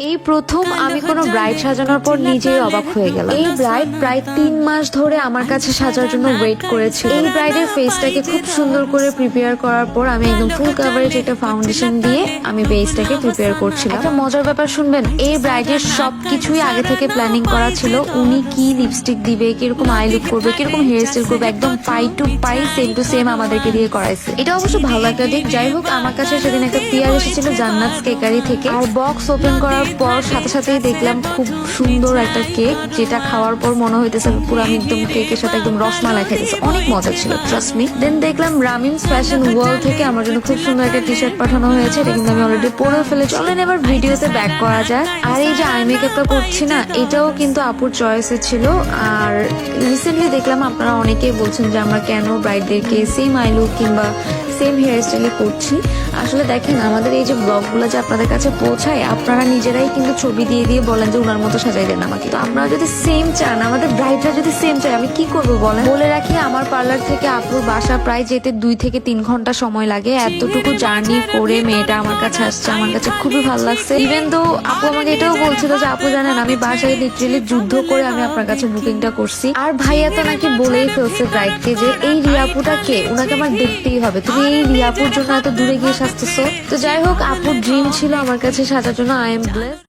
এই প্রথম আমি কোনো ব্রাইড সাজানোর পর নিজেই অবাক হয়ে গেলাম। এই ব্রাইড প্রায় 3 মাস ধরে আমার কাছে সাজার জন্য ওয়েট করেছিল। এই ব্রাইডের ফেসটাকে খুব সুন্দর করে প্রিপেয়ার করার পর আমি একদম ফুল কভারেজ একটা ফাউন্ডেশন দিয়ে আমি বেসটাকে প্রিপেয়ার করছিলাম। একটা মজার ব্যাপার শুনবেন, এই ব্রাইডের সবকিছুই আগে থেকে প্ল্যানিং করা ছিল। উনি কি লিপস্টিক দিবে, কিরকম আই লুক করবে, কিরকম হেয়ার স্টাইল করবে, একদম pie to pie same to same আমাদেরকে দিয়ে করাইছে। এটা অবশ্য ভালো একটা দিক। যাই হোক, আমার কাছে সেদিন একটা পিয়ার এসেছিল জান্নাত কেকারি থেকে, আর বক্স ওপেন করার পর সাথে সাথেই দেখলাম খুব সুন্দর একটা কেক, যেটা খাওয়ার পর মনে হইতেছে পুরো আমি একদম কেকের সাথে একদম রসমালাই খাইতেছে। অনেক মজা ছিল, ট্রাস্ট মি। দেন দেখলাম রামিমস ফ্যাশন ওয়ার্ল্ড থেকে আমার জন্য খুব সুন্দর একটা টি শার্ট পাঠানো হয়েছে। এটা কিন্তু আমি অলরেডি পরে ফেলেছি। চলেন এবার ভিডিওতে ব্যাক করা যায়। আর এই যে আই মেকআপটা করছি না, এটাও কিন্তু আপুর চয়েসে ছিল। আর রিসেন্টলি দেখলাম আপনারা অনেকেই বলছেন যে আমরা কেন ব্রাইডদেরকে সেম আই লুক কিংবা সেম হেয়ার স্টাইলে করছি। আসলে দেখেন, আমাদের এই যে ব্লগগুলো যে আপনাদের কাছে পৌঁছায়, আপনারা নিজেরাই কিন্তু ছবি দিয়ে দিয়ে বলেন যে উনার মতো সাজাই দেন আমাকে। তো আপনারা যদি সেম চান, আমাদের ব্রাইডরা যদি সেম চায়, আমি কি করবো বলেন? বলে রাখি, আমার পার্লার থেকে আপুর বাসা প্রায় যেতে 2 থেকে 3 ঘন্টা সময় লাগে। এতটুকু জার্নি করে মেয়েটা আমার কাছে আসছে, আমার কাছে খুবই ভালো লাগছে। ইভেন তো আপু আমাকে এটাও বলছিল যে আপু জানেন, আমি বাসায় লিটারেলি যুদ্ধ করে আমি আপনার কাছে বুকিংটা করছি। আর ভাইয়া তো নাকি বলেই ফেলছে ব্রাইডকে যে এই রিয়াপুটা কে, উনাকে আমার দেখতেই হবে, তুমি এই রিয়াপুর জন্য এত দূরে গিয়ে সাজতেছো। তো যাই হোক, আপুর ড্রিম ছিল আমার কাছে সাজার জন্য। I am